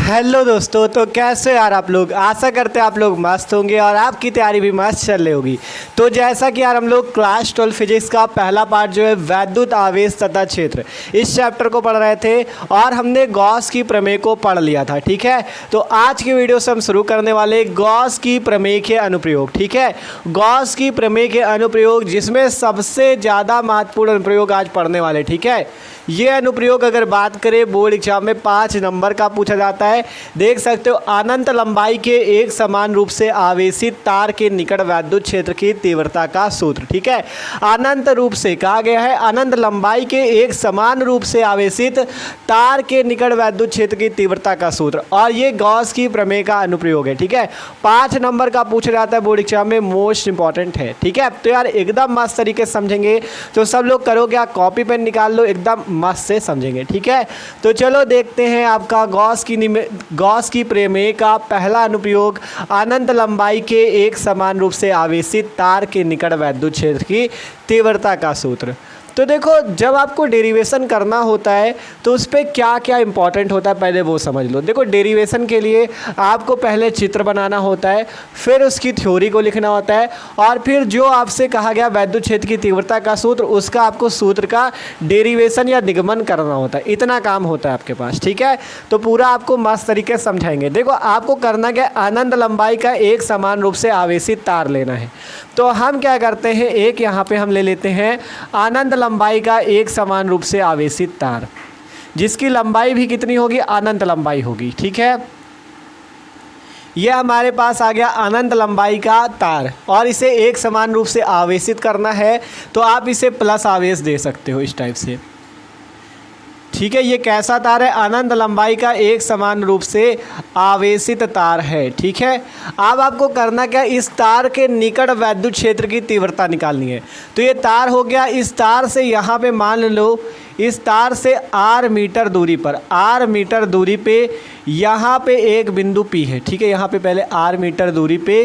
Hello दोस्तों, तो कैसे यार आप लोग। आशा करते हैं आप लोग मस्त होंगे और आपकी तैयारी भी मस्त चल रही होगी। तो जैसा कि यार हम लोग क्लास 12 फिजिक्स का पहला पार्ट जो है वैद्युत आवेश तथा क्षेत्र, इस चैप्टर को पढ़ रहे थे और हमने गॉस की प्रमेय को पढ़ लिया था। ठीक है, तो आज की वीडियो से हम शुरू करने वाले गॉस की प्रमेय के अनुप्रयोग। ठीक है, गॉस की प्रमेय के अनुप्रयोग, जिसमें सबसे ज़्यादा महत्वपूर्ण अनुप्रयोग आज पढ़ने वाले। ठीक है, ये अनुप्रयोग अगर बात करें बोर्ड एग्जाम में 5 नंबर का पूछा जाता है। देख सकते हो, अनंत लंबाई के एक समान रूप से आवेशित तार के निकट वैद्युत क्षेत्र की तीव्रता का सूत्र। ठीक है, अनंत रूप से कहा गया है, अनंत लंबाई के एक समान रूप से आवेशित तार के निकट वैद्युत क्षेत्र की तीव्रता का सूत्र, और ये गॉस की प्रमेय का अनुप्रयोग है। ठीक है, 5 नंबर का पूछा जाता है बोर्ड एग्जाम में, मोस्ट इंपॉर्टेंट है। ठीक है, तो यार एकदम मस्त तरीके से समझेंगे, तो सब लोग करो क्या, कॉपी पेन निकाल लो, एकदम मस्त से समझेंगे। ठीक है, तो चलो देखते हैं आपका गॉस की प्रमेय का पहला अनुप्रयोग, अनंत लंबाई के एक समान रूप से आवेशित तार के निकट वैद्युत क्षेत्र की तीव्रता का सूत्र। तो देखो, जब आपको डेरिवेशन करना होता है तो उस पर क्या क्या इंपॉर्टेंट होता है पहले वो समझ लो। देखो, डेरिवेशन के लिए आपको पहले चित्र बनाना होता है, फिर उसकी थ्योरी को लिखना होता है, और फिर जो आपसे कहा गया वैद्युत क्षेत्र की तीव्रता का सूत्र, उसका आपको सूत्र का डेरिवेशन या निगमन करना होता है। इतना काम होता है आपके पास। ठीक है, तो पूरा आपको मस्त तरीके से समझाएंगे। देखो, आपको करना क्या, अनंत लंबाई का एक समान रूप से आवेशित तार लेना है। तो हम क्या करते हैं, एक यहाँ पे हम ले लेते हैं अनंत लंबाई का एक समान रूप से आवेशित तार, जिसकी लंबाई भी कितनी होगी, अनंत लंबाई होगी। ठीक है, यह हमारे पास आ गया अनंत लंबाई का तार, और इसे एक समान रूप से आवेशित करना है तो आप इसे प्लस आवेश दे सकते हो इस टाइप से। ठीक है, ये कैसा तार है, अनंत लंबाई का एक समान रूप से आवेशित तार है। ठीक है, अब आपको करना क्या, इस तार के निकट वैद्युत क्षेत्र की तीव्रता निकालनी है। तो ये तार हो गया, इस तार से यहाँ पे मान लो, इस तार से r मीटर दूरी पर, r मीटर दूरी पे यहाँ पे एक बिंदु P है। ठीक है, यहाँ पे पहले r मीटर दूरी पे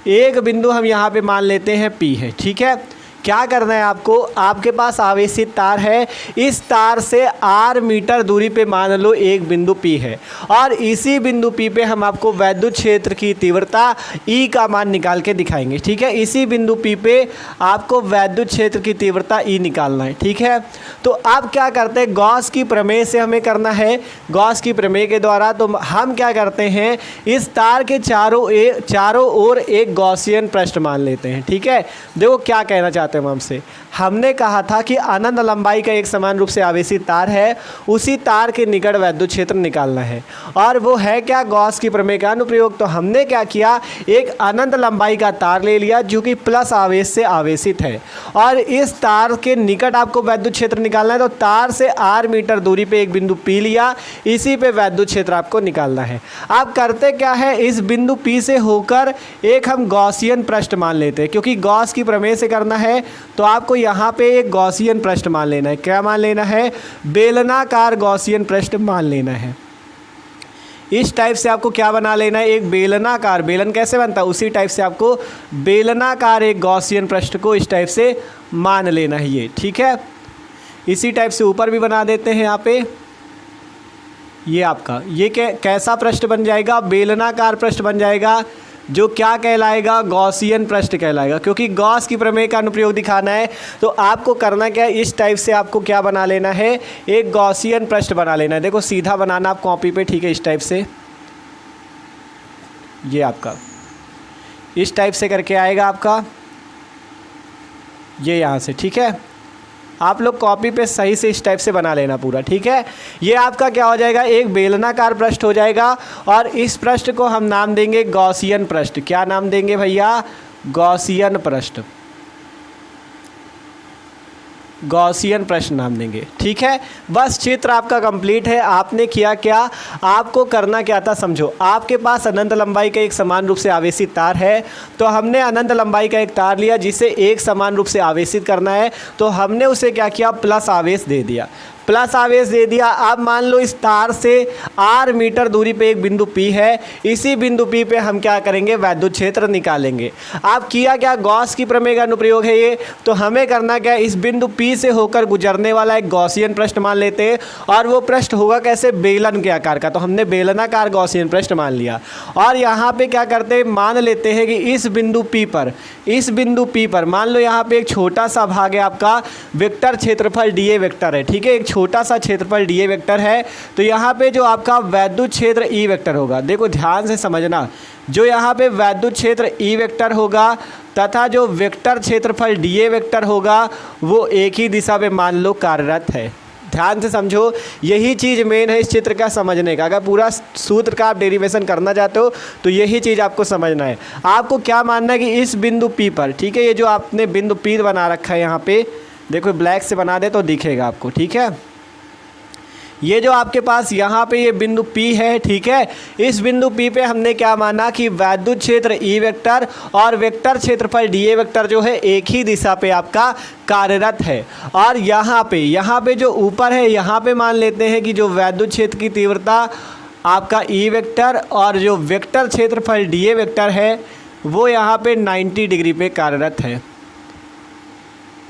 एक बिंदु हम यहाँ पे मान लेते हैं P है। ठीक है, क्या करना है आपको, आपके पास आवेशित तार है, इस तार से r मीटर दूरी पे मान लो एक बिंदु P है, और इसी बिंदु P पे हम आपको वैद्युत क्षेत्र की तीव्रता E का मान निकाल के दिखाएंगे। ठीक है, इसी बिंदु P पे आपको वैद्युत क्षेत्र की तीव्रता E निकालना है। ठीक है, तो आप क्या करते हैं, गॉस की प्रमेय से हमें करना है, गॉस की प्रमेय के द्वारा। तो हम क्या करते हैं, इस तार के चारों ओर एक गॉसियन पृष्ठ मान लेते हैं। ठीक है, देखो क्या कहना चाहते हैं हमसे, हमने कहा था कि अनंत लंबाई का एक समान रूप से आवेशित तार है, उसी तार के निकट वैद्युत क्षेत्र निकालना है, और वो है क्या, गॉस की प्रमेय का अनुप्रयोग। तो हमने क्या किया, एक अनंत लंबाई का तार ले लिया जो कि प्लस आवेश से आवेशित है, और इस तार के निकट आपको वैद्युत क्षेत्र निकालना है। तो तार से r मीटर दूरी पे एक बिंदु P लिया, इसी पे वैद्युत क्षेत्र आपको निकालना है। आप करते क्या है, इस बिंदु P से होकर एक हम गॉसियन पृष्ठ मान लेते हैं, क्योंकि गॉस की प्रमेय से करना है तो आपको यहाँ पे एक गॉसियन पृष्ठ मान लेना है। क्या मान लेना है, बेलनाकार गॉसियन पृष्ठ मान लेना है। इस टाइप से आपको क्या बना लेना है, एक बेलनाकार, बेलन कैसे बनता है उसी टाइप से आपको बेलनाकार एक गॉसियन पृष्ठ को इस टाइप से मान लेना है ये। ठीक है, इसी टाइप से ऊपर भी बना देते हैं यहाँ पे। ये आपका ये कैसा पृष्ठ बन जाएगा, बेलनाकार पृष्ठ बन जाएगा, जो क्या कहलाएगा, गॉसियन पृष्ठ कहलाएगा। क्योंकि गॉस की प्रमेय का अनुप्रयोग दिखाना है तो आपको करना क्या है, इस टाइप से आपको क्या बना लेना है, एक गॉसियन पृष्ठ बना लेना है। देखो, सीधा बनाना आप कॉपी पे। ठीक है, इस टाइप से, ये आपका इस टाइप से करके आएगा आपका, ये यहाँ से। ठीक है, आप लोग कॉपी पे सही से इस टाइप से बना लेना पूरा। ठीक है, ये आपका क्या हो जाएगा, एक बेलनाकार पृष्ठ हो जाएगा, और इस पृष्ठ को हम नाम देंगे गॉसियन पृष्ठ। क्या नाम देंगे भैया, गॉसियन पृष्ठ, गॉसियन पृष्ठ नाम देंगे। ठीक है, बस चित्र आपका कंप्लीट है। आपने किया क्या, आपको करना क्या था समझो, आपके पास अनंत लंबाई का एक समान रूप से आवेशित तार है, तो हमने अनंत लंबाई का एक तार लिया जिसे एक समान रूप से आवेशित करना है, तो हमने उसे क्या किया, प्लस आवेश दे दिया। प्लस आवेश दे दिया। अब मान लो इस तार से r मीटर दूरी पे एक बिंदु P है, इसी बिंदु P पे हम क्या करेंगे, वैद्युत क्षेत्र निकालेंगे। अब किया क्या, गॉस की प्रमेय का अनुप्रयोग है ये, तो हमें करना क्या, इस बिंदु P से होकर गुजरने वाला एक गॉसियन पृष्ठ मान लेते हैं, और वो पृष्ठ होगा कैसे, बेलन के आकार का, तो हमने बेलनाकार गॉसियन पृष्ठ मान लिया। और यहाँ पे क्या करते हैं, मान लेते हैं कि इस बिंदु P पर मान लो यहाँ पे एक छोटा सा भाग है आपका वेक्टर क्षेत्रफल dA वेक्टर है, ठीक है, एक छोटा सा क्षेत्रफल dA वेक्टर है। तो यहाँ पे जो आपका वैद्युत क्षेत्र E वेक्टर होगा, देखो ध्यान से समझना, जो यहाँ पे वैद्युत क्षेत्र E वेक्टर होगा तथा जो वेक्टर क्षेत्रफल dA वेक्टर होगा वो एक ही दिशा में मान लो कार्यरत है। ध्यान से समझो, यही चीज़ मेन है इस चित्र का समझने का। अगर पूरा सूत्र का आप डेरिवेशन करना चाहते हो तो यही चीज़ आपको समझना है। आपको क्या मानना है कि इस बिंदु P पर, ठीक है, ये जो आपने बिंदु P बना रखा है यहाँ पे, देखो ब्लैक से बना दे तो दिखेगा आपको, ठीक है, ये जो आपके पास यहाँ पे ये बिंदु P है, ठीक है, इस बिंदु P पे हमने क्या माना कि वैद्युत क्षेत्र E वेक्टर और वेक्टर क्षेत्रफल dA वेक्टर जो है एक ही दिशा पे आपका कार्यरत है। और यहाँ पे जो ऊपर है, यहाँ पे मान लेते हैं कि जो वैद्युत क्षेत्र की तीव्रता आपका E वेक्टर और जो वेक्टर क्षेत्रफल dA वेक्टर है वो यहाँ पे 90 डिग्री पे कार्यरत है।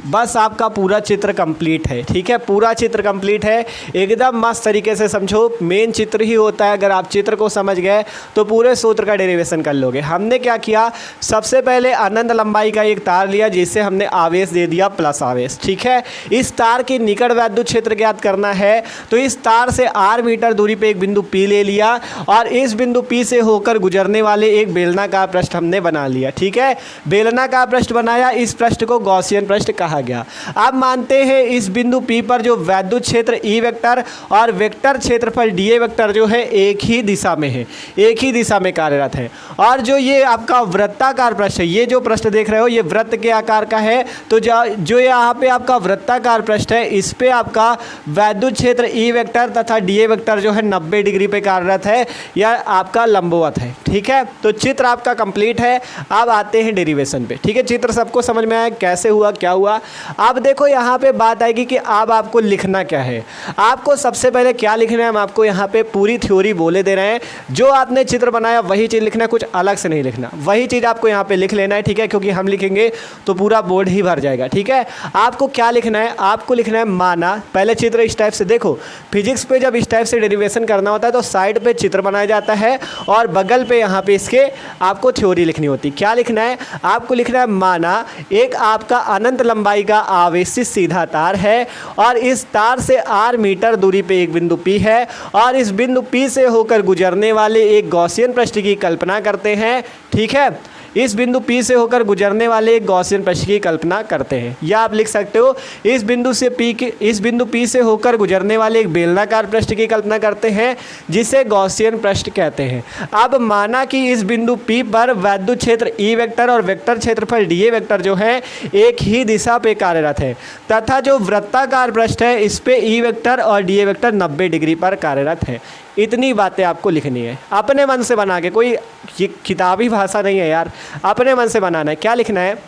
बस आपका पूरा चित्र कंप्लीट है, ठीक है, पूरा चित्र कंप्लीट है, एकदम मस्त तरीके से समझो। मेन चित्र ही होता है, अगर आप चित्र को समझ गए तो पूरे सूत्र का डेरिवेशन कर लोगे। हमने क्या किया, सबसे पहले अनंत लंबाई का एक तार लिया जिससे हमने आवेश दे दिया प्लस आवेश, ठीक है। इस तार की निकट वैद्युत क्षेत्र ज्ञात करना है तो इस तार से r मीटर दूरी पे एक बिंदु P ले लिया और इस बिंदु P से होकर गुजरने वाले एक बेलनाकार पृष्ठ हमने बना लिया, ठीक है। बेलनाकार पृष्ठ बनाया, इस पृष्ठ को गॉसियन पृष्ठ कहा गया। अब मानते हैं इस बिंदु P पर जो वैद्युत क्षेत्र E वेक्टर और वेक्टर क्षेत्रफल dA वेक्टर जो है एक ही दिशा में है, एक ही दिशा में कार्यरत है। और जो ये आपका वृत्ताकार पृष्ठ है, ये जो पृष्ठ देख रहे हो ये वृत्त के आकार का है, तो जो यहाँ पे आपका वृत्ताकार पृष्ठ है इस पे आपका वैद्युत क्षेत्र E वेक्टर तथा dA वेक्टर जो है 90 डिग्री पे कार्यरत है या आपका लंबवत है, ठीक है। तो चित्र आपका कंप्लीट है। अब आते हैं डेरिवेशन पे, ठीक है। चित्र सबको समझ में आया कैसे हुआ, क्या हुआ। अब देखो यहाँ पे बात आएगी कि अब आपको लिखना क्या है। आपको सबसे पहले क्या लिखना है, हम आपको यहाँ पे पूरी थ्योरी बोले दे रहे हैं। जो आपने चित्र बनाया वही चीज़ लिखना है, कुछ अलग से नहीं लिखना, वही चीज़ आपको यहाँ पे लिख लेना है, ठीक है, क्योंकि हम लिखेंगे तो पूरा बोर्ड ही भर जाएगा, ठीक है। आपको क्या लिखना है, आपको लिखना है माना, पहले चित्र इस टाइप से, देखो फिजिक्स पे जब इस टाइप से डेरिवेशन करना होता है तो साइड पे चित्र बनाया जाता है और बगल पे यहाँ पे इसके आपको थ्योरी लिखनी होती है। क्या लिखना है, आपको लिखना है माना एक आपका अनंत लंबाई का आवेशित सीधा तार है और इस तार से r मीटर दूरी पे एक बिंदु P है और इस बिंदु P से होकर गुजरने वाले एक गॉसियन पृष्ठ की कल्पना करते हैं, ठीक है। इस बिंदु P से होकर गुजरने वाले एक गॉसियन पृष्ठ की कल्पना करते हैं, या आप लिख सकते हो इस बिंदु P से होकर गुजरने वाले एक बेलनाकार पृष्ठ की कल्पना करते हैं जिसे गॉसियन पृष्ठ कहते हैं। अब माना कि इस बिंदु P पर वैद्युत क्षेत्र E वेक्टर और वेक्टर क्षेत्रफल dA वेक्टर जो है एक ही दिशा पे कार्यरत है तथा जो वृत्ताकार पृष्ठ है इस पे E वेक्टर और dA वेक्टर 90 डिग्री पर कार्यरत है। इतनी बातें आपको लिखनी है अपने मन से बना के, कोई ये किताबी भाषा नहीं है यार, अपने मन से बनाना है। क्या लिखना है,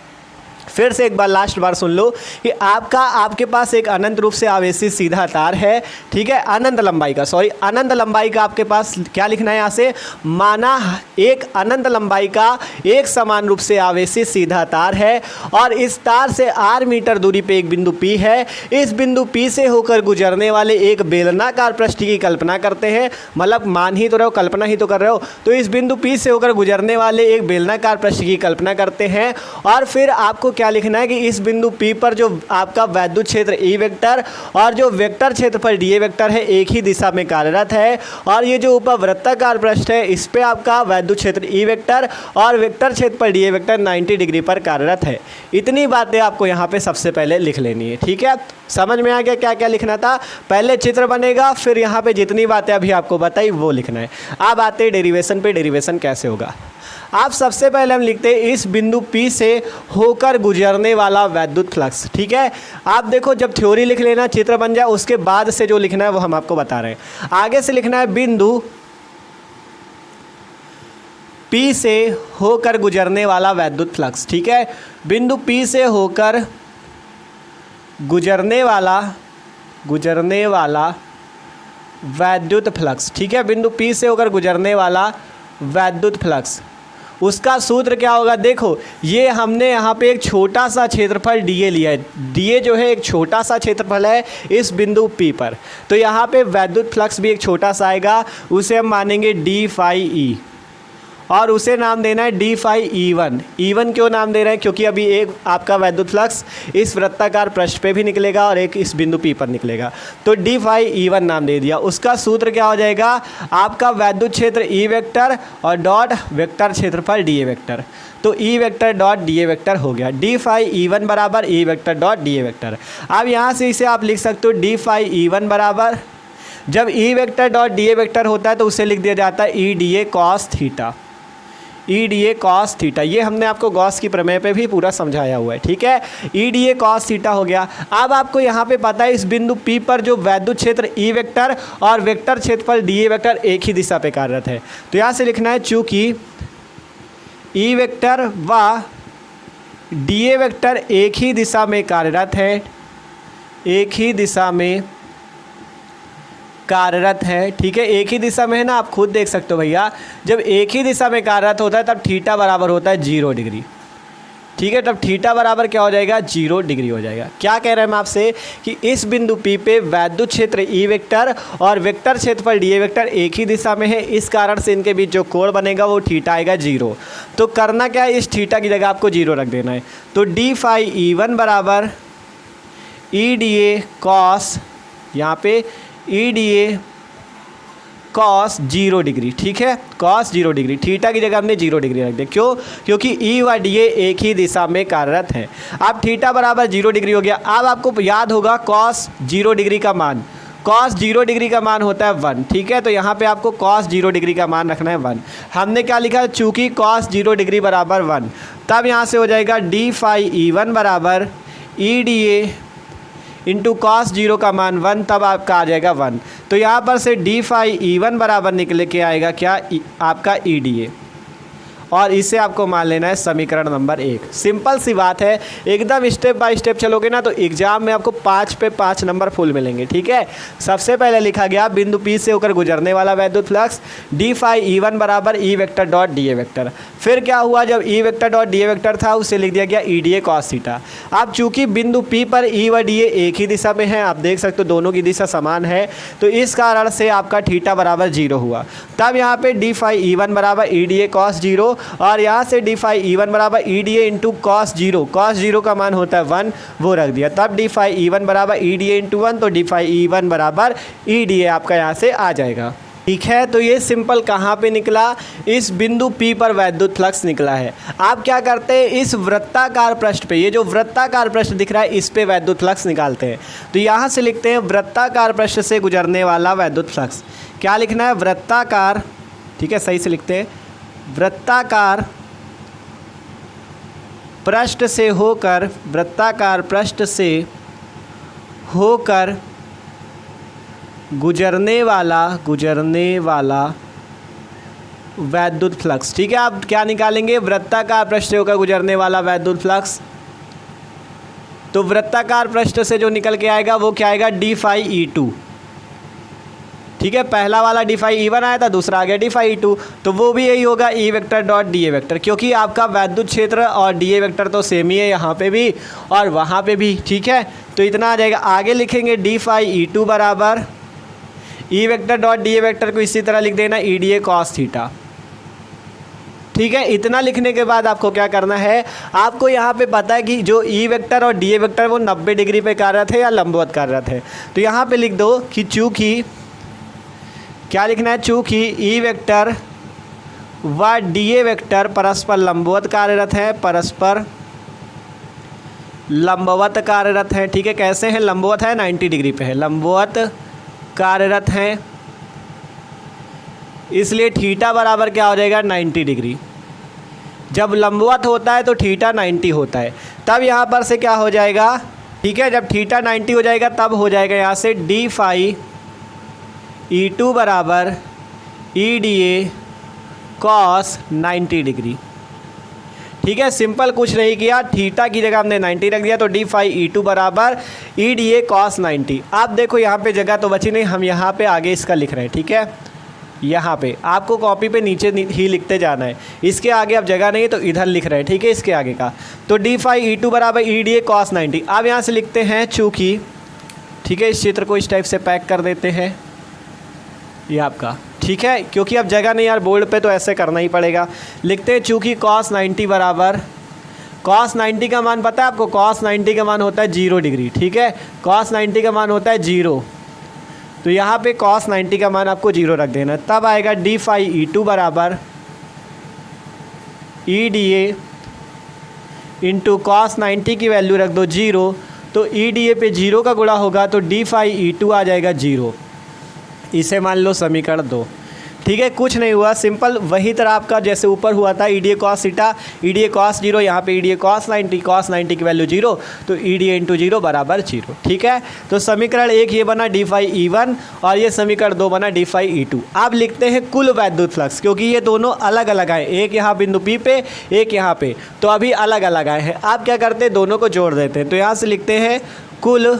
फिर से एक बार लास्ट बार सुन लो कि आपके पास एक अनंत रूप से आवेशित सीधा तार है, ठीक है, अनंत लंबाई का आपके पास क्या लिखना है, यहाँ से माना एक अनंत लंबाई का एक समान रूप से आवेशित सीधा तार है और इस तार से r मीटर दूरी पे एक बिंदु P है। इस बिंदु P से होकर गुजरने वाले एक बेलनाकार पृष्ठ की कल्पना करते हैं, मतलब मान ही तो रहे हो, कल्पना ही तो कर रहे हो, तो इस बिंदु P से होकर गुजरने वाले एक बेलनाकार पृष्ठ की कल्पना करते हैं। और फिर आपको क्या लिखना है कि इस बिंदु P पर जो आपका वैद्युत क्षेत्र E वेक्टर और जो वेक्टर क्षेत्रफल dA वेक्टर है एक ही दिशा में कार्यरत है और ये जो ऊपर वृत्ताकार पृष्ठ है इस पे आपका वैद्युत क्षेत्र E वेक्टर और वेक्टर क्षेत्रफल dA वेक्टर 90 डिग्री पर कार्यरत है। इतनी बातें आपको यहाँ पे सबसे पहले लिख लेनी है, ठीक है। समझ में आ गया क्या क्या लिखना था, पहले चित्र बनेगा फिर यहाँ पे जितनी बातें अभी आपको बताई वो लिखना है। अब आते हैं डेरिवेशन पे, डेरिवेशन कैसे होगा। आप सबसे पहले हम लिखते हैं इस बिंदु P से होकर गुजरने वाला वैद्युत फ्लक्स, ठीक है। आप देखो जब थ्योरी लिख लेना चित्र बन जाए उसके बाद से जो लिखना है वो हम आपको बता रहे हैं। आगे से लिखना है बिंदु P से होकर गुजरने वाला वैद्युत फ्लक्स, ठीक है। बिंदु P से होकर गुजरने वाला गुजरने वाला वैद्युत फ्लक्स, ठीक है, बिंदु P से होकर गुजरने वाला वैद्युत फ्लक्स, उसका सूत्र क्या होगा। देखो ये हमने यहाँ पे एक छोटा सा क्षेत्रफल DA लिया है। DA जो है एक छोटा सा क्षेत्रफल है इस बिंदु P पर, तो यहाँ पे वैद्युत फ्लक्स भी एक छोटा सा आएगा, उसे हम मानेंगे d फाई E और उसे नाम देना है d फाई E1। E1 क्यों नाम दे रहे हैं, क्योंकि अभी एक आपका वैद्युत फ्लक्स इस वृत्ताकार पृष्ठ पे भी निकलेगा और एक इस बिंदु P पर निकलेगा, तो d फाई E1 नाम दे दिया। उसका सूत्र क्या हो जाएगा, आपका वैद्युत क्षेत्र E वेक्टर और डॉट वेक्टर क्षेत्रफल DA वेक्टर, तो E vector dot DA vector हो गया। d फाई E1 बराबर E vector dot DA vector. अब यहाँ से इसे आप लिख सकते हो d फाई E1 बराबर, जब E vector dot DA vector होता है तो उसे लिख दिया जाता है EDA cos theta, EDA cos theta. ये हमने आपको गॉस की प्रमेय पे भी पूरा समझाया हुआ है, ठीक है। EDA कॉस थीटा हो गया। अब आपको यहाँ पे पता है इस बिंदु P पर जो वैद्युत क्षेत्र E वेक्टर और वेक्टर क्षेत्रफल DA वेक्टर एक ही दिशा पे कार्यरत है, तो यहाँ से लिखना है चूँकि E वेक्टर व DA वेक्टर एक ही दिशा में कार्यरत है, एक ही दिशा में कार्यरत है, ठीक है, एक ही दिशा में है ना, आप खुद देख सकते हो भैया, जब एक ही दिशा में कार्यरत होता है तब थीटा बराबर होता है 0 डिग्री, ठीक है, तब थीटा बराबर क्या हो जाएगा, 0 डिग्री हो जाएगा। क्या कह रहे हैं हम आपसे कि इस बिंदु P पे वैद्युत क्षेत्र E वेक्टर और वेक्टर क्षेत्रफल DA वेक्टर एक ही दिशा में है, इस कारण से इनके बीच जो कोण बनेगा वो थीटा आएगा 0। तो करना क्या है, इस थीटा की जगह आपको 0 रख देना है, तो d फाई E1 बराबर EDA कॉस, यहाँ पे EDA कॉस 0 डिग्री, ठीक है, कॉस 0 डिग्री, थीटा की जगह हमने 0 डिग्री रख दिया। क्यों, क्योंकि E व DA एक ही दिशा में कार्यरत है। अब थीटा बराबर 0 डिग्री हो गया। अब आपको याद होगा कॉस 0 डिग्री का मान, कॉस 0 डिग्री का मान होता है 1, ठीक है, तो यहाँ पे आपको कॉस 0 डिग्री का मान रखना है 1। हमने क्या लिखा, चूँकि कॉस 0 डिग्री बराबर 1, तब यहाँ से हो जाएगा d फाई E1 बराबर EDA इंटू कॉस 0 का मान 1, तब आपका आ जाएगा 1। तो यहाँ पर से d फाई E1 बराबर निकल के आएगा क्या, आपका EDA, और इसे आपको मान लेना है समीकरण नंबर 1। सिंपल सी बात है, एकदम स्टेप बाय स्टेप चलोगे ना तो एग्जाम में आपको 5 पे 5 नंबर फुल मिलेंगे, ठीक है। सबसे पहले लिखा गया बिंदु P से होकर गुजरने वाला वैद्युत फ्लक्स d फाई E1 बराबर E vector dot DA vector. फिर क्या हुआ, जब E vector dot DA vector था उसे लिख दिया गया EDA कॉस थीटा। अब चूंकि बिंदु P पर E व DA एक ही दिशा में है, आप देख सकते हो दोनों की दिशा समान है, तो इस कारण से आपका थीटा बराबर 0 हुआ। तब यहाँ पे d फाई E1 बराबर EDA कॉस 0 और यहाँ से d फाई E1 बराबर EDA इंटू कॉस 0, कॉस 0 का मान होता है 1, वो रख दिया। तब d फाई E1 बराबर EDA इंटू 1, तो d फाई E1 बराबर EDA आपका यहाँ से आ जाएगा, ठीक है। तो ये सिंपल कहाँ पे निकला, इस बिंदु P पर वैद्युत फ्लक्स निकला है। आप क्या करते हैं, इस वृत्ताकार पृष्ठ पे, ये जो वृत्ताकार पृष्ठ दिख रहा है इस पे वैद्युत फ्लक्स निकालते हैं। तो यहाँ से लिखते हैं वृत्ताकार पृष्ठ से गुजरने वाला वैद्युत फ्लक्स। क्या लिखना है, वृत्ताकार, ठीक है, सही से लिखते हैं, वृत्ताकार पृष्ठ से होकर, वृत्ताकार पृष्ठ से होकर गुजरने वाला वैद्युत फ्लक्स, ठीक है। आप क्या निकालेंगे, वृत्ताकार पृष्ठ से होकर गुजरने वाला वैद्युत फ्लक्स। तो वृत्ताकार पृष्ठ से जो निकल के आएगा वो क्या आएगा, d फाई E2, ठीक है। पहला वाला d फाई E1 आया था, दूसरा आ गया d फाई E2, तो वो भी यही होगा E vector dot DA vector, क्योंकि आपका वैद्युत क्षेत्र और DA वेक्टर तो सेम ही है यहाँ पे भी और वहाँ पे भी, ठीक है। तो इतना आ जाएगा। आगे लिखेंगे d फाई E2 बराबर E vector dot DA vector को इसी तरह लिख देना EDA कॉस थीटा, ठीक है। इतना लिखने के बाद आपको क्या करना है, आपको यहाँ पे पता है कि जो E वेक्टर और DA वेक्टर वो 90 डिग्री पे कार्यरत है या लंबवत कार्यरत है। तो यहाँ पे लिख दो कि चूँकि, क्या लिखना है, चूँकि E वेक्टर व DA वेक्टर परस्पर लंबवत कार्यरत है, परस्पर लंबवत कार्यरत है, ठीक है। कैसे हैं, लंबवत है, 90 डिग्री पे है, लंबवत कार्यरत हैं, इसलिए थीटा बराबर क्या हो जाएगा, 90 डिग्री। जब लंबवत होता है तो थीटा 90 होता है, तब यहाँ पर से क्या हो जाएगा, ठीक है, जब थीटा 90 हो जाएगा तब हो जाएगा यहाँ से d फाई E2 बराबर EDA कॉस 90 डिग्री, ठीक है, सिंपल कुछ नहीं किया, थीटा की जगह हमने 90 रख दिया, तो डी फाई ई टू बराबर ई डी ए कॉस 90। आप देखो यहाँ पे जगह तो बची नहीं, हम यहाँ पे आगे इसका लिख रहे हैं। ठीक है, यहाँ पे आपको कॉपी पे नीचे ही लिखते जाना है, इसके आगे अब जगह नहीं है तो इधर लिख रहे हैं। ठीक है, इसके आगे का तो डी फाई ई टू बराबर ई डी ए कॉस 90। अब यहाँ से लिखते हैं चूँकि, ठीक है, इस चित्र को इस टाइप से पैक कर देते हैं ये आपका। ठीक है, क्योंकि अब जगह नहीं यार बोर्ड पे, तो ऐसे करना ही पड़ेगा। लिखते हैं चूँकि cos 90 बराबर, cos 90 का मान पता है आपको, cos 90 का मान होता है 0 डिग्री। ठीक है, cos 90 का मान होता है 0, तो यहाँ पे cos 90 का मान आपको 0 रख देना, तब आएगा डी फाई ई टू बराबर E D A into cos 90 की वैल्यू रख दो 0, तो ई डी ए पे 0 का गुणा होगा तो डी फाई ई टू आ जाएगा 0। इसे मान लो समीकरण 2। ठीक है, कुछ नहीं हुआ, सिंपल वही तरह आपका जैसे ऊपर हुआ था, E D A cos theta E D A cos 0, यहाँ पे ई डी ए कॉस 90 की वैल्यू 0, तो ई डी ए इंटू 0 बराबर 0। ठीक है, तो समीकरण 1 ये बना डी फाई ई वन और ये समीकरण 2 बना डी फाई ई टू। आप लिखते हैं कुल वैद्युत फ्लक्स, क्योंकि ये दोनों अलग अलग आए, एक यहाँ बिंदु P पे एक यहाँ पे, तो अभी अलग अलग आए हैं। आप क्या करते हैं, दोनों को जोड़ देते हैं, तो यहाँ से लिखते हैं कुल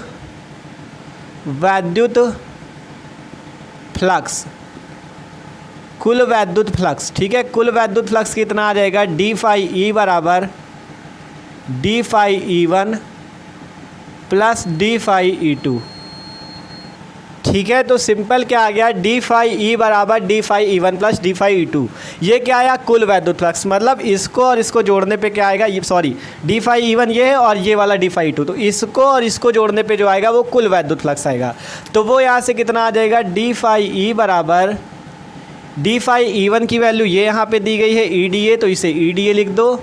वैद्युत फ्लक्स, कुल वैद्युत फ्लक्स। ठीक है, कुल वैद्युत फ्लक्स कितना आ जाएगा, डी फाई ई बराबर D phi E one plus D phi E two. ठीक है, तो सिंपल क्या आ गया, डी फाई ई बराबर D phi E one plus D phi E two. ये क्या आया, कुल वैद्युत फ्लक्स, मतलब इसको और इसको जोड़ने पे क्या आएगा, ये sorry D phi E one ये है और ये वाला डी फाई ई टू, तो इसको और इसको जोड़ने पे जो आएगा वो कुल वैद्युत फ्लक्स आएगा। तो वो यहाँ से कितना आ जाएगा, डी फाई ई बराबर डी फाई ई वन की वैल्यू ये यहाँ पे दी गई है ई डी ए, तो इसे ई डी ए लिख दो,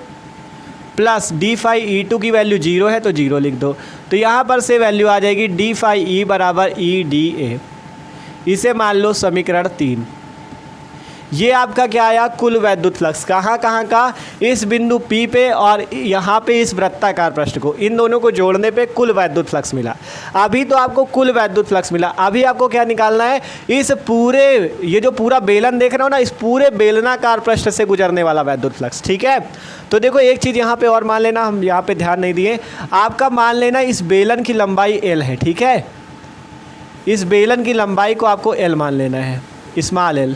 plus D phi E two की वैल्यू 0 है तो 0 लिख दो, तो यहाँ पर से वैल्यू आ जाएगी डी फाई ई बराबर ई डी ए। इसे मान लो समीकरण 3। ये आपका क्या आया, कुल वैद्युत फ्लक्स, कहाँ कहाँ का, इस बिंदु P पे और यहाँ पे इस वृत्ताकार पृष्ठ को, इन दोनों को जोड़ने पे कुल वैद्युत फ्लक्स मिला। अभी तो आपको कुल वैद्युत फ्लक्स मिला, अभी आपको क्या निकालना है, इस पूरे, ये जो पूरा बेलन देख रहे हो ना, इस पूरे बेलनाकार पृष्ठ से गुजरने वाला वैद्युत फ्लक्स। ठीक है, तो देखो एक चीज़ यहाँ पे और मान लेना, हम यहाँ पे ध्यान नहीं दिए, आपका मान लेना इस बेलन की लंबाई L है। ठीक है, इस बेलन की लंबाई को आपको L मान लेना है, स्मॉल l।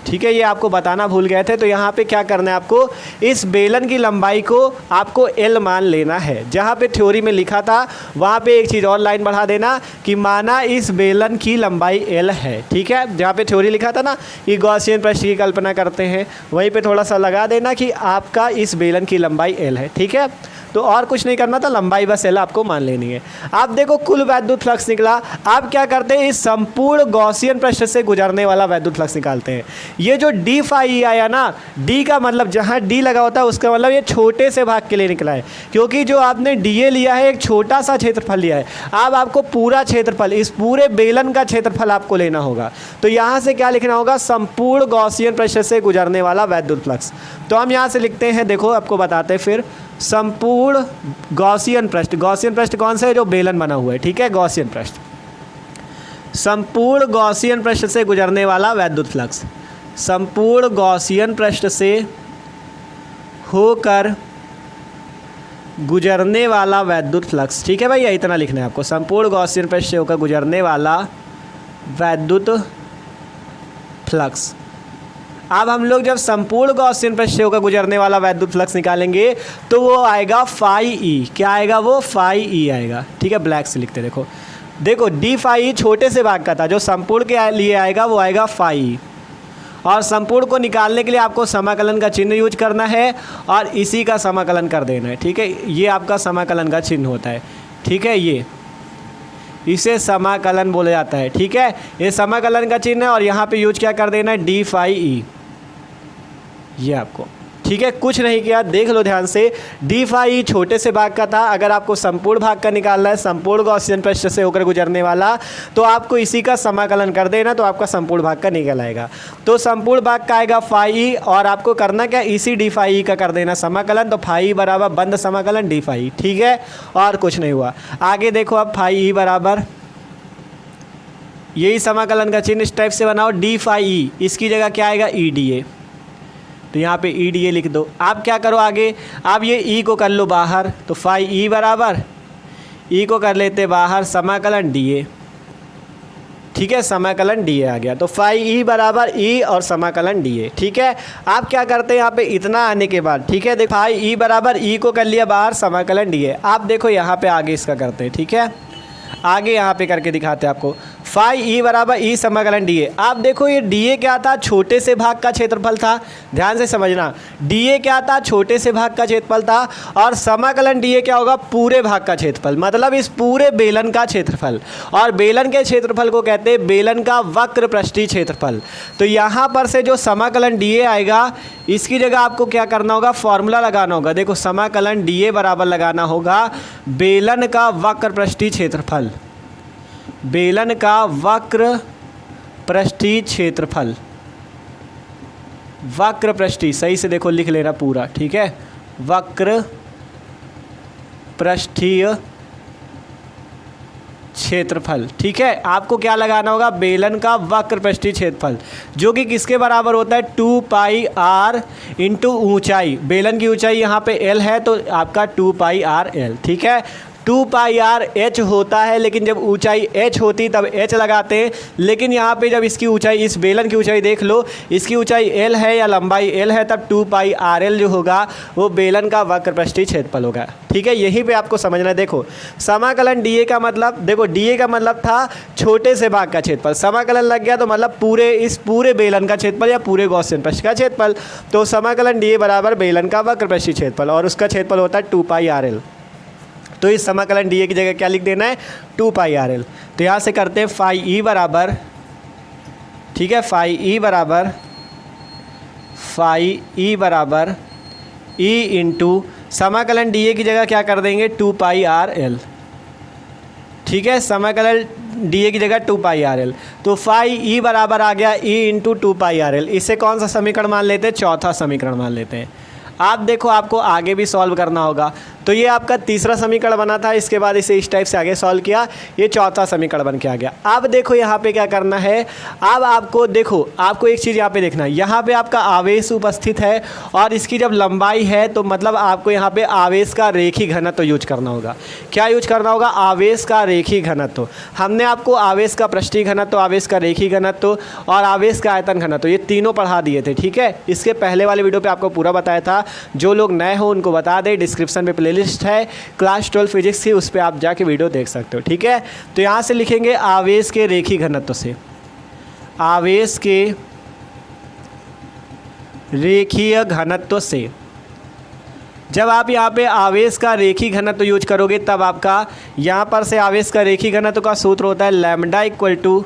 ठीक है, ये आपको बताना भूल गए थे, तो यहाँ पे क्या करना है, आपको इस बेलन की लंबाई को आपको L मान लेना है। जहाँ पे थ्योरी में लिखा था वहाँ पे एक चीज़ और लाइन बढ़ा देना कि माना इस बेलन की लंबाई L है। ठीक है, जहाँ पे थ्योरी लिखा था ना कि गॉसियन पृष्ठ की कल्पना करते हैं, वहीं पे थोड़ा सा लगा देना कि आपका इस बेलन की लंबाई L है। ठीक है, तो और कुछ नहीं करना था, लंबाई बस L आपको मान लेनी है। आप देखो कुल वैद्युत फ्लक्स निकला। आप क्या करते हैं, इस संपूर्ण गॉसियन पृष्ठ से गुजरने वाला वैद्युत फ्लक्स निकालते हैं। ये जो डी फाई आया ना, डी का मतलब जहाँ डी लगा होता है उसका मतलब ये छोटे से भाग के लिए निकला है, क्योंकि जो आपने डी ए लिया है एक छोटा सा क्षेत्रफल लिया है। अब आपको पूरा क्षेत्रफल, इस पूरे बेलन का क्षेत्रफल आपको लेना होगा, तो यहाँ से क्या लिखना होगा, संपूर्ण गॉसियन पृष्ठ से गुजरने वाला वैद्युत फ्लक्स। तो हम यहाँ से लिखते हैं, देखो आपको बताते हैं फिर, संपूर्ण गॉसियन पृष्ठ, गॉसियन पृष्ठ कौन सा है, जो बेलन बना हुआ है। ठीक है, गॉसियन पृष्ठ, संपूर्ण गॉसियन पृष्ठ से गुजरने वाला वैद्युत फ्लक्स, संपूर्ण गॉसियन पृष्ठ से होकर गुजरने वाला वैद्युत फ्लक्स। ठीक है भाई, ये इतना लिखना है आपको, संपूर्ण गॉसियन पृष्ठ से होकर गुजरने वाला वैद्युत फ्लक्स। अब हम लोग जब संपूर्ण गॉसियन पृष्ठ से होकर गुजरने वाला वैद्युत फ्लक्स निकालेंगे तो वो आएगा फाई ई। क्या आएगा, वो फाई ई आएगा। ठीक है, ब्लैक से लिखते, देखो देखो डी फाई छोटे से भाग का था, जो संपूर्ण के लिए आएगा वो आएगा फाई। और संपूर्ण को निकालने के लिए आपको समाकलन का चिन्ह यूज करना है और इसी का समाकलन कर देना है। ठीक है, ये आपका समाकलन का चिन्ह होता है। ठीक है, ये इसे समाकलन बोला जाता है। ठीक है, ये समाकलन का चिन्ह है और यहाँ पे यूज क्या कर देना है, डी फाई ई, ये आपको। ठीक है, कुछ नहीं किया, देख लो ध्यान से, डी फाई छोटे से भाग का था। अगर आपको संपूर्ण भाग का निकालना है, संपूर्ण गॉसियन पृष्ठ से होकर गुजरने वाला, तो आपको इसी का समाकलन कर देना, तो आपका संपूर्ण भाग का निकल आएगा। तो संपूर्ण भाग का आएगा फाई और आपको करना क्या, इसी डी फाई का कर देना समाकलन, तो फाई बराबर बंद समाकलन डी फाई। ठीक है, और कुछ नहीं हुआ। आगे देखो, अब फाई बराबर यही समाकलन का चिन्ह इस टाइप से बनाओ, डी फाई, इसकी जगह क्या आएगा, ई डी ए। तो तो यहाँ पे ई डी ए लिख दो। आप क्या करो आगे, आप ये ई को कर लो बाहर, तो फाई ई बराबर ई को कर लेते बाहर समाकलन डी ए, ठीक है, समाकलन डी ए आ गया। तो फाई ई बराबर ई और समाकलन डी ए, ठीक है। आप क्या करते हैं यहाँ पे इतना आने के बाद, ठीक है, देखो फाई ई बराबर ई को कर लिया बाहर समाकलन डी ए। आप देखो यहाँ पे आगे इसका करते हैं, ठीक है, आगे यहाँ पे करके दिखाते हैं आपको। फाई ई बराबर ई समाकलन डी ए। आप देखो ये डी ए क्या था, छोटे से भाग का क्षेत्रफल था, ध्यान से समझना। डी ए क्या था, छोटे से भाग का क्षेत्रफल था, और समाकलन डी ए क्या होगा, पूरे भाग का क्षेत्रफल, मतलब इस पूरे बेलन का क्षेत्रफल। और बेलन के क्षेत्रफल को कहते हैं बेलन का वक्र पृष्ठीय क्षेत्रफल। तो यहाँ पर से जो समाकलन डी ए आएगा, इसकी जगह आपको क्या करना होगा, फॉर्मूला लगाना होगा। देखो समाकलन डी ए बराबर लगाना होगा बेलन का वक्र पृष्ठीय क्षेत्रफल, बेलन का वक्र पृष्ठीय क्षेत्रफल, वक्र पृष्ठीय, सही से देखो लिख लेना पूरा, ठीक है, वक्र पृष्ठीय क्षेत्रफल, ठीक है। आपको क्या लगाना होगा, बेलन का वक्र पृष्ठीय क्षेत्रफल, जो कि किसके बराबर होता है, 2 पाई आर इंटू ऊंचाई। बेलन की ऊंचाई यहाँ पे एल है, तो आपका 2 पाई आर एल, ठीक है। 2 पाई आर एच होता है, लेकिन जब ऊंचाई एच होती तब एच लगाते हैं, लेकिन यहाँ पे जब इसकी ऊंचाई, इस बेलन की ऊंचाई देख लो, इसकी ऊंचाई एल है या लंबाई एल है, तब 2 पाई आर एल जो होगा वो बेलन का वक्र पृष्ठीय क्षेत्रफल होगा, ठीक है। यहीं पे आपको समझना है। देखो समाकलन डी ए का मतलब, देखो डी ए का मतलब था छोटे से भाग का क्षेत्रफल, समाकलन लग गया तो मतलब पूरे, इस पूरे बेलन का क्षेत्रफल या पूरे गॉसियन पृष्ठ का क्षेत्रफल। तो समाकलन डी ए बराबर बेलन का वक्र पृष्ठीय क्षेत्रफल, और उसका क्षेत्रफल होता है 2 पाई आर एल। तो इस समाकलन डी ए की जगह क्या लिख देना है, 2 पाई आर एल। तो यहाँ से करते हैं फाई ई बराबर, ठीक है, फाई ई बराबर ई इंटू समाकलन डी ए की जगह क्या कर देंगे, 2 पाई आर एल, ठीक है, समाकलन डी ए की जगह 2 पाई आर एल। तो फाई ई बराबर आ गया ई इंटू 2 पाई आर एल। इसे कौन सा समीकरण मान लेते हैं, चौथा समीकरण मान लेते हैं। आप देखो आपको आगे भी सॉल्व करना होगा। तो ये आपका तीसरा समीकरण बना था, इसके बाद इसे इस टाइप से आगे सॉल्व किया, ये चौथा समीकरण बन के आ गया। अब देखो यहाँ पे क्या करना है, अब आपको देखो, आपको एक चीज़ यहाँ पे देखना है, यहाँ पे आपका आवेश उपस्थित है और इसकी जब लंबाई है तो मतलब आपको यहाँ पे आवेश का रेखीय घनत्व यूज करना होगा। क्या यूज करना होगा, आवेश का रेखीय घनत्व। हमने आपको आवेश का पृष्ठीय घनत्व, आवेश का रेखीय घनत्व और आवेश का आयतन घनत्व, ये तीनों पढ़ा दिए थे, ठीक है। इसके पहले वाले वीडियो पे आपको पूरा बताया था। जो लोग नए हो उनको बता दें, डिस्क्रिप्शन पे प्लेलिस्ट है क्लास 12 फिजिक्स की, उस पर आप जाके वीडियो देख सकते हो, ठीक है। तो यहाँ से लिखेंगे आवेश के रेखीय घनत्व से, आवेश के रेखीय घनत्व से। जब आप यहाँ पे आवेश का रेखीय घनत्व यूज करोगे तब आपका यहाँ पर से आवेश का रेखीय घनत्व का सूत्र होता है lambda equal to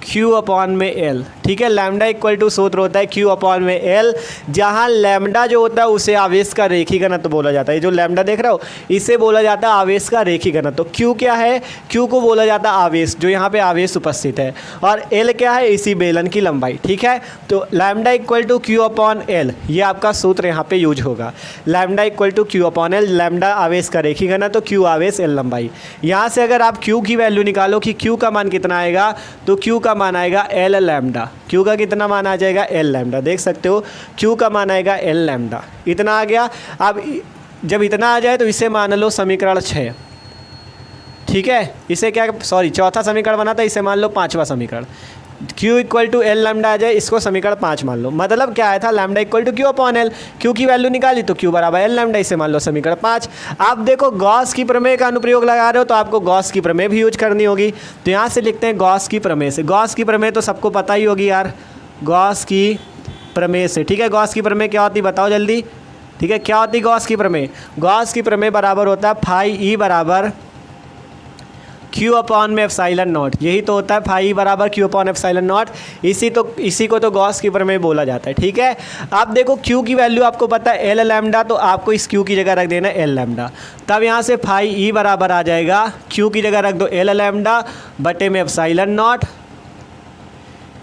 Q upon में एल, ठीक है। लैम्डा इक्वल टू सूत्र होता है क्यू अपॉन में एल, जहाँ लैम्डा जो होता है उसे आवेश का रेखीय घनत्व बोला जाता है। जो लैम्डा देख रहे हो इसे बोला जाता है आवेश का रेखीय घनत्व। क्यू क्या है, क्यू को बोला जाता है आवेश, जो यहाँ पे आवेश उपस्थित है, और एल क्या है, इसी बेलन की लंबाई, ठीक है। तो lambda equal to Q upon L, ये आपका सूत्र यहाँ पे यूज होगा। Lambda equal to Q upon L, lambda आवेश का रेखीय घनत्व, क्यू आवेश, एल लंबाई। यहाँ से अगर आप क्यू की वैल्यू निकालो कि क्यू का मान कितना आएगा, तो क्यू का मान आएगा एल लैम्डा। क्यू का कितना मान आ जाएगा, एल लैम्डा, देख सकते हो क्यू का मान आएगा एल लैम्डा, इतना आ गया। अब जब इतना आ जाए तो इसे मान लो समीकरण 6, ठीक है। इसे क्या, सॉरी चौथा समीकरण बना था, इसे मान लो पांचवा समीकरण। Q equal to L lambda आ जाए, इसको समीकरण 5 मान लो। मतलब क्या आया था, lambda equal to Q upon L, Q की वैल्यू निकाली तो Q बराबर एल लैम्डा, इसे मान लो समीकरण 5। आप देखो गॉस की प्रमेय का अनुप्रयोग लगा रहे हो तो आपको गॉस की प्रमेय भी यूज करनी होगी। तो यहाँ से लिखते हैं गॉस की प्रमेय से। गॉस की प्रमेय तो सबको पता ही होगी यार, गॉस की प्रमेय से, ठीक है। गॉस की प्रमेय क्या होती बताओ जल्दी, ठीक है। क्या होती गॉस की प्रमेय, गॉस की प्रमेय बराबर होता है फाई ई बराबर क्यू अपॉन में एप्सिलॉन नॉट, यही तो होता है फाई बराबर क्यू अपॉन एप्सिलॉन नॉट। इसी को तो गॉस की प्रमेय बोला जाता है, ठीक है। आप देखो क्यू की वैल्यू आपको पता है एल लैम्डा, तो आपको इस क्यू की जगह रख देना एल लैम्डा। तब यहाँ से फाई ई बराबर आ जाएगा, क्यू की जगह रख दो एल लैम्डा बटे में एप्सिलॉन नॉट,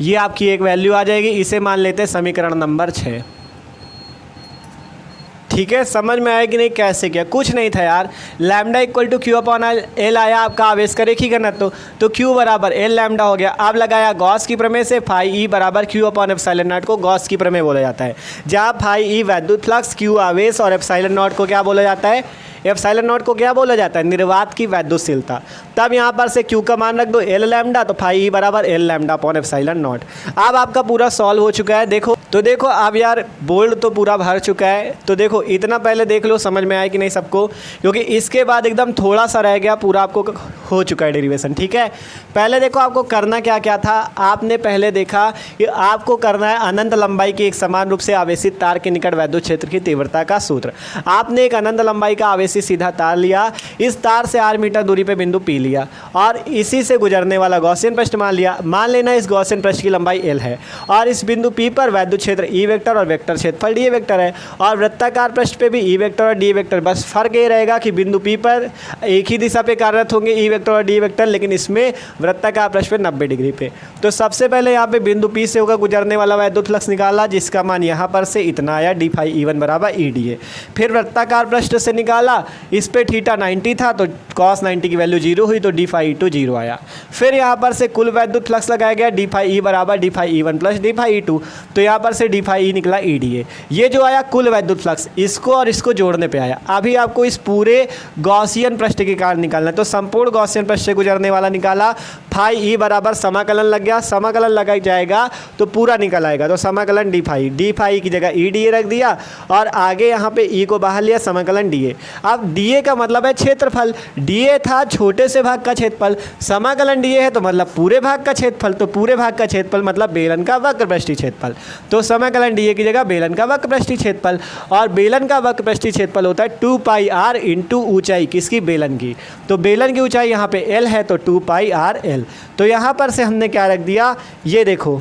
ये आपकी एक वैल्यू आ जाएगी। इसे मान लेते हैं समीकरण नंबर 6, ठीक है, समझ में आया कि नहीं कैसे किया? कुछ नहीं था यार, lambda equal to Q upon L आया आपका आवेश का रेखी घनत्व, तो क्यू बराबर एल लैम्डा हो गया। अब लगाया गॉस की प्रमेय से, फाई ई बराबर क्यू अपॉन एप्सिलॉन नॉट को गॉस की प्रमेय बोला जाता है, जहाँ फाई ई वैद्युत फ्लक्स, क्यू आवेश और एप्सिलॉन नॉट को क्या बोला जाता है? एप्सिलॉन नॉट को क्या बोला जाता है? निर्वात की वैद्युतशीलता। तब यहाँ पर से क्यू का मान रख दो एल लैम्डा, तो फाई ई बराबर L lambda upon epsilon not. अब आपका पूरा सॉल्व हो चुका है। देखो तो देखो अब यार बोल्ड तो पूरा भर चुका है, तो देखो इतना पहले देख लो समझ में आया कि नहीं सबको, क्योंकि इसके बाद एकदम थोड़ा सा रह गया, पूरा आपको हो चुका है डेरिवेशन। ठीक है, पहले देखो आपको करना क्या क्या था। आपने पहले देखा कि आपको करना है अनंत लंबाई की एक समान रूप से आवेशित तार के निकट वैद्युत क्षेत्र की तीव्रता का सूत्र। आपने एक अनंत लंबाई का आवेशित सीधा तार लिया, इस तार से r मीटर दूरी पे बिंदु P लिया और इसी से गुजरने वाला गॉसियन पृष्ठ मान लिया। मान लेना इस गॉसियन पृष्ठ की लंबाई l है और इस बिंदु P पर वैद्युत क्षेत्र E वेक्टर और वेक्टर क्षेत्रफल D वेक्टर है, और वृत्ताकार पृष्ठ पे भी E वेक्टर और D वेक्टर। बस फर्क ये रहेगा कि बिंदु P पर एक ही दिशा पे कार्यरत होंगे E वेक्टर और D वेक्टर, लेकिन इसमें वृत्ताकार पृष्ठ पे 90 डिग्री पे। तो सबसे पहले यहाँ पे बिंदु P से होगा गुजरने वाला वैद्युत फ्लक्स निकाला, जिसका मान यहाँ पर से इतना आया, डी फाई E1 बराबर EDA। फिर वृत्ताकार पृष्ठ से निकाला, इस पे थीटा 90 था तो cos 90 की वैल्यू 0 हुई, तो डी फाई E2 0 आया। फिर यहाँ पर से कुल वैद्युत फ्लक्स लगाया गया, डी फाई E बराबर D phi E1 plus D phi E2, तो यहाँ पर से डी फाई E निकला EDA। ये जो आया कुल वैद्युत फ्लक्स, इसको और इसको जोड़ने पे आया। अभी आपको इस पूरे गॉसियन पृष्ठ के कारण निकालना है, तो संपूर्ण गॉसियन पृष्ठ से गुजरने वाला निकाला, फाई ई बराबर समाकलन लग गया, समाकलन लगा जाएगा तो पूरा निकल आएगा, तो समाकलन डी फाई की जगह EDA रख दिया और आगे यहाँ पे ई को बाहर लिया, समाकलन DA। अब DA का मतलब है क्षेत्रफल, DA था छोटे से भाग का क्षेत्रफल, समाकलन DA है तो मतलब पूरे भाग का क्षेत्रफल, तो पूरे भाग का क्षेत्रफल मतलब बेलन का वक्रपृष्ठीय क्षेत्रफल, तो समाकलन DA की जगह बेलन का वक्रपृष्ठीय क्षेत्रफल, और बेलन का वक्रपृष्ठीय क्षेत्रफल होता है 2 पाई r इंटू ऊँचाई किसकी? बेलन की। तो बेलन की ऊंचाई यहाँ पे L है, तो 2 पाई r L। तो यहाँ पर से हमने क्या रख दिया, ये देखो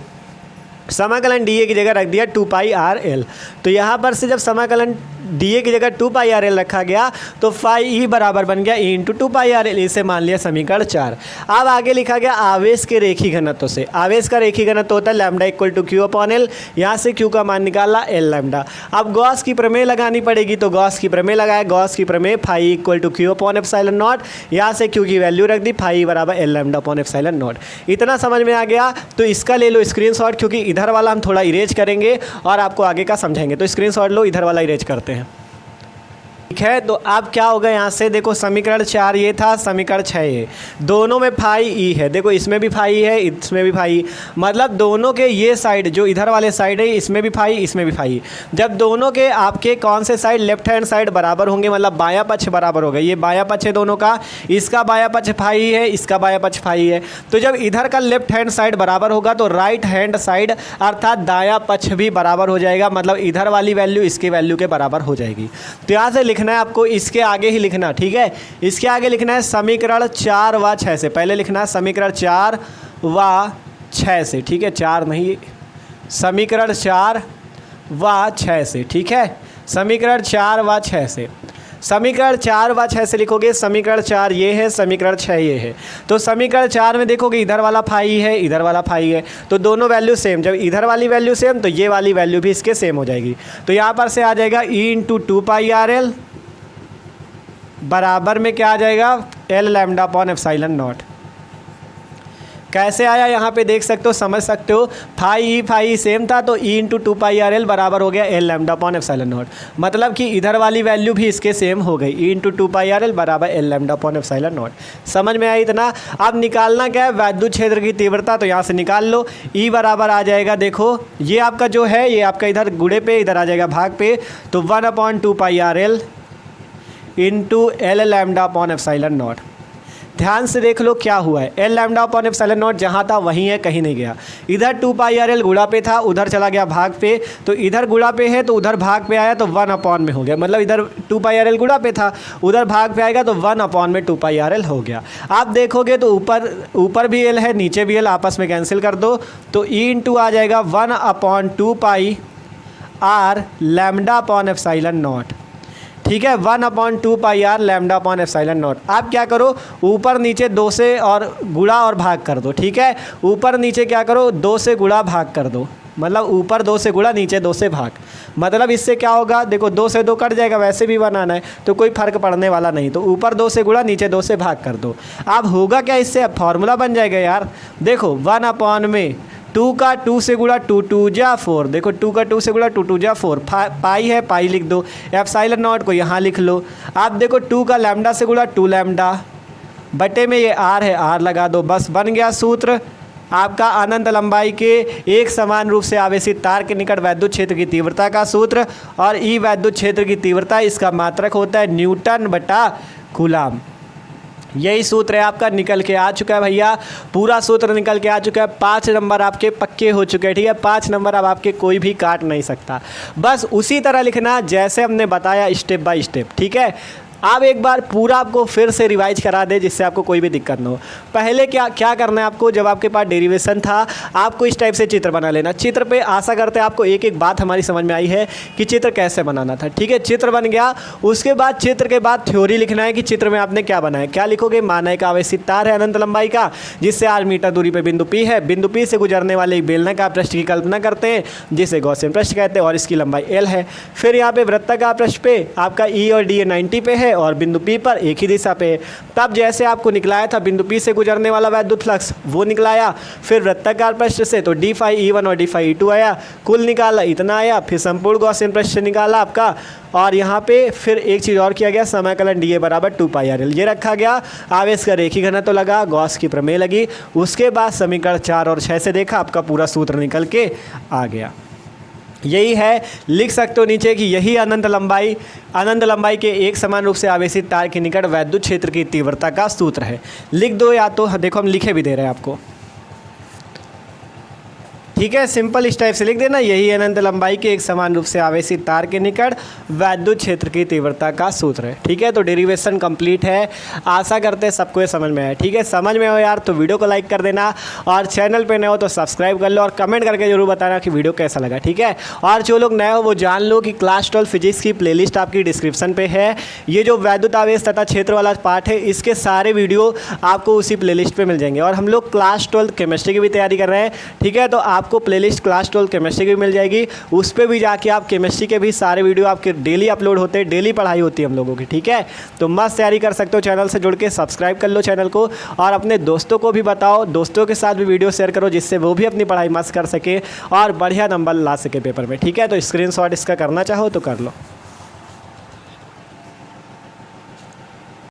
समाकलन DA की जगह रख दिया 2 पाई r L। तो यहाँ पर से जब समाकलन DA की जगह 2 पाई r L रखा गया तो फाई E बराबर बन गया E इंटू 2 पाई r L, इसे मान लिया समीकरण 4। अब आगे लिखा गया आवेश के रेखी घनत्व से। आवेश का रेखी घनत्व होता है lambda equal to Q upon L, यहाँ से क्यू का मान निकाला एल लैम्डा। अब गॉस की प्रमेय लगानी पड़ेगी, तो गॉस की प्रमेय लगाए, गॉस की प्रमेय phi equal to Q upon epsilon naught, यहाँ से क्यू की वैल्यू रख दी, फाई बराबर L lambda upon epsilon naught. इतना समझ में आ गया, तो इसका ले लो स्क्रीनशॉट, क्योंकि इधर वाला हम थोड़ा इरेज करेंगे और आपको आगे का समझाएंगे। तो स्क्रीनशॉट लो, इधर वाला इरेज करते हैं। ठीक है, तो अब क्या होगा, यहाँ से देखो समीकरण 4 ये था, समीकरण 6 ये, दोनों में फाई ई है। देखो इसमें भी फाई है, इसमें भी फाई, मतलब दोनों के ये साइड जो इधर वाले साइड है, इसमें भी फाई, इसमें भी फाई। जब दोनों के आपके कौन से साइड, लेफ्ट हैंड साइड बराबर होंगे, मतलब बायां पक्ष बराबर होगा, ये बायां पक्ष है दोनों का, इसका बायां पक्ष फाई है, इसका बायां पक्ष फाई है, तो जब इधर का लेफ्ट हैंड साइड बराबर होगा तो राइट हैंड साइड अर्थात दायां पक्ष भी बराबर हो जाएगा, मतलब इधर वाली वैल्यू इसके वैल्यू के बराबर हो जाएगी। तो यहाँ से लिखना है आपको, इसके आगे ही लिखना, ठीक है, इसके आगे लिखना है समीकरण 4 व 6 से। पहले लिखना है समीकरण 4 व 6 से, ठीक है, 4 नहीं, समीकरण 4 व 6 से, ठीक है, समीकरण 4 व 6 से। समीकरण 4 व 6 से लिखोगे, समीकरण 4 ये है, समीकरण 6 ये है। तो समीकरण 4 में देखोगे इधर वाला फाई है, इधर वाला फाई है, तो दोनों वैल्यू सेम। जब इधर वाली वैल्यू सेम तो ये वाली वैल्यू भी इसके सेम हो जाएगी। तो यहाँ पर से आ जाएगा E इंटू 2 पाई आर एल बराबर में क्या आ जाएगा, L lambda upon epsilon not. कैसे आया यहाँ पे देख सकते हो, समझ सकते हो, फाई सेम था तो E इंटू 2 पाई आर एल बराबर हो गया L lambda upon epsilon not, मतलब कि इधर वाली वैल्यू भी इसके सेम हो गई, E इंटू 2 पाई आर एल बराबर L lambda upon epsilon not. समझ में आया इतना। अब निकालना क्या है, वैद्युत क्षेत्र की तीव्रता, तो यहाँ से निकाल लो। E बराबर आ जाएगा, देखो ये आपका जो है, ये आपका इधर गुणे पे, इधर आ जाएगा भाग पे, तो 1/2 pi R L into L lambda upon epsilon naught. ध्यान से देख लो क्या हुआ है, L lambda upon epsilon naught जहाँ था वहीं है, कहीं नहीं गया। इधर 2 पाई आर एल गुणा पे था, उधर चला गया भाग पे, तो इधर गुणा पे है तो उधर भाग पे आया तो 1 में हो गया, मतलब इधर 2 पाई आर एल गुणा पे था, उधर भाग पे आएगा तो 1 2 पाई आर एल हो गया। आप देखोगे तो ऊपर भी एल है, नीचे भी एल, आपस में कैंसिल कर दो, तो E इंटू आ जाएगा 1/2 pi R lambda upon epsilon naught, ठीक है, 1/2 pi R lambda upon epsilon naught. आप क्या करो, ऊपर नीचे 2 से और गुणा और भाग कर दो, ठीक है, ऊपर नीचे क्या करो, 2 से गुणा भाग कर दो, मतलब ऊपर 2 से गुणा नीचे 2 से भाग। मतलब इससे क्या होगा, देखो 2 से 2 कट जाएगा, वैसे भी बनाना है तो कोई फर्क पड़ने वाला नहीं, तो ऊपर 2 से गुणा नीचे 2 से भाग कर दो। अब होगा क्या इससे, अब फॉर्मूला बन जाएगा यार। देखो 1 में 2 का 2 से गुणा 2 2 जा 4, देखो 2 का 2 से गुणा 2 2 जा 4, पाई है पाई लिख दो, एप्सिलॉन नॉट को यहाँ लिख लो। अब देखो 2 का लैम्डा से गुणा 2 लैम्डा, बटे में ये आर है आर लगा दो, बस बन गया सूत्र आपका अनंत लंबाई के एक समान रूप से आवेशित तार के निकट वैद्युत क्षेत्र की तीव्रता का सूत्र। और ई वैद्युत क्षेत्र की तीव्रता इसका मात्रक होता है न्यूटन बटा कूलाम। यही सूत्र है आपका, निकल के आ चुका है भैया, पूरा सूत्र निकल के आ चुका है। 5 नंबर आपके पक्के हो चुके हैं, ठीक है। 5 नंबर अब आपके कोई भी काट नहीं सकता, बस उसी तरह लिखना जैसे हमने बताया स्टेप बाय स्टेप, ठीक है। आप एक बार पूरा आपको फिर से रिवाइज करा दे जिससे आपको कोई भी दिक्कत ना हो। पहले क्या करना है आपको, जब आपके पास डेरिवेशन था आपको इस टाइप से चित्र बना लेना। चित्र पे आशा करते हैं आपको एक एक बात हमारी समझ में आई है कि चित्र कैसे बनाना था, ठीक है। चित्र बन गया, उसके बाद चित्र के बाद थ्योरी लिखना है कि चित्र में आपने क्या बनाया। क्या लिखोगे, माना एक आवेशित तार है अनंत लंबाई का जिससे 8 मीटर दूरी पर बिंदु पी है, बिंदु पी से गुजरने वाले एक बेलनाकार पृष्ठ की कल्पना करते हैं जिसे गॉसियन पृष्ठ कहते हैं और इसकी लंबाई एल है। फिर यहाँ पे वृत्ताकार पृष्ठ पे आपका ई और डी 90 पे है और बिंदु P पर एक ही दिशा पे। तब जैसे आपको निकलाया था बिंदु P से गुजरने वाला वैद्युत फ्लक्स वो निकलाया, फिर वृत्ताकार पृष्ठ से तो d फाई E1 और d फाई E2 आया, कुल निकाला इतना आया, फिर संपूर्ण गॉसियन पृष्ठ से निकाला आपका। और यहाँ पे फिर एक चीज़ और किया गया, समाकलन dA बराबर 2πRL ये रखा गया। आवेश का रेखी घनत्व लगा, गॉस की प्रमेय लगी, उसके बाद समीकरण 4 और 6 से देखा, आपका पूरा सूत्र निकल के आ गया। यही है, लिख सकते हो नीचे कि यही अनंत लंबाई के एक समान रूप से आवेशित तार के निकट वैद्युत क्षेत्र की तीव्रता का सूत्र है। लिख दो, या तो देखो हम लिखे भी दे रहे हैं आपको, ठीक है। सिंपल इस टाइप से लिख देना, यही अनंत लंबाई के एक समान रूप से आवेशित तार के निकट वैद्युत क्षेत्र की तीव्रता का सूत्र है, ठीक है। तो डेरिवेशन कंप्लीट है, आशा करते हैं सबको ये समझ में आया, ठीक है। समझ में हो यार तो वीडियो को लाइक कर देना, और चैनल पे नए हो तो सब्सक्राइब कर लो, और कमेंट करके जरूर बताना कि वीडियो कैसा लगा, ठीक है। और जो लोग नए हो वो जान लो कि क्लास 12 फिजिक्स की प्लेलिस्ट आपकी डिस्क्रिप्शन पे है। ये जो वैद्युत आवेश तथा क्षेत्र वाला पार्ट है इसके सारे वीडियो आपको उसी प्लेलिस्ट पे मिल जाएंगे। और हम लोग क्लास 12 केमिस्ट्री की भी तैयारी कर रहे हैं, ठीक है। तो आपको प्लेलिस्ट क्लास 12 केमिस्ट्री की भी मिल जाएगी, उस पर भी जाके आप केमिस्ट्री के भी सारे वीडियो आपके डेली अपलोड होते हैं, डेली पढ़ाई होती है हम लोगों की, ठीक है। तो मस्त तैयारी कर सकते हो, चैनल से जुड़ के सब्सक्राइब कर लो चैनल को, और अपने दोस्तों को भी बताओ, दोस्तों के साथ भी वीडियो शेयर करो जिससे वो भी अपनी पढ़ाई मस्त कर सके और बढ़िया नंबर ला सके पेपर में, ठीक है। तो स्क्रीनशॉट इसका करना चाहो तो कर लो।